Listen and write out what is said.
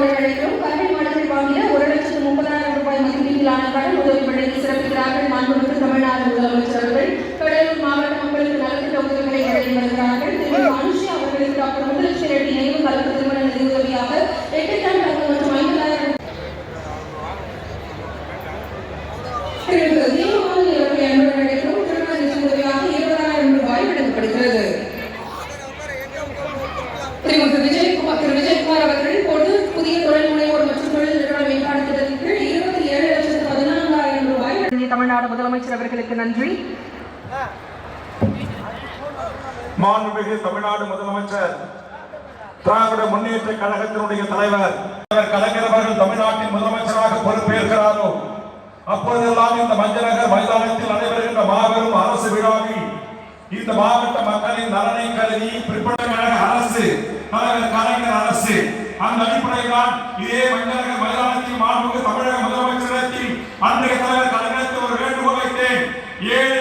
அன்புடன் கல்வி மாணவர்கள் வாங்கிய 1,30,000 ரூபாய் மதிப்பீட்டிலான கடன் உதவி வழங்கி சிறப்பிக்கிறார்கள். மாண்புமிகு தமிழ்நாடு முதலமைச்சர் அவர்கள் கடலூர் மாவட்ட மக்களுக்கு நலத்திட்ட உதவிகளை வழங்கி வருகிறார்கள். மனுஷி அவர்களுக்கு டாக்டர் முதலமைச்சர் ரெட்டி நினைவு கலப்பு திருமண நிதி உதவியாக 8 டன் தங்கம் மற்றும் 50,000 வழங்கப்படுகிறது. விஜயகுமார் அவர்கள் பொது புதிய தொழில் முனைவோர் மற்றும் தொழில் நிறுவன மேம்பாடு திட்டத்திற்கு 27,14,000 ரூபாய் தமிழ்நாடு முதலமைச்சர் அவர்களுக்கு நன்றி. மாண்புமிகு தமிழ்நாடு முதலமைச்சர் திராவிட முன்னேற்ற கழகத்தினுடைய தலைவர் கலைஞர் அவர்கள் தமிழ்நாட்டின் முதலமைச்சராக பொறுப்பேற்கிறாரோ அப்போதெல்லாம் இந்த மஞ்சநகர் மைதானத்தில் நடைபெறுகின்ற மாபெரும் அரசு விழாவில் இந்த மாவட்ட மக்களின் நலனை கருதி பிற்படுத்தப்பட்ட அரசு தலைவர் கலைஞர் அரசு அந்த அடிப்படையில் தான் இதே மஞ்சநகர் மைதானத்தில் மாண்புமிகு தமிழக முதலமைச்சரத்தில் அன்றைய தலைவர் கலைஞருக்கு ஒரு வேண்டுகோள் வைத்தேன். 7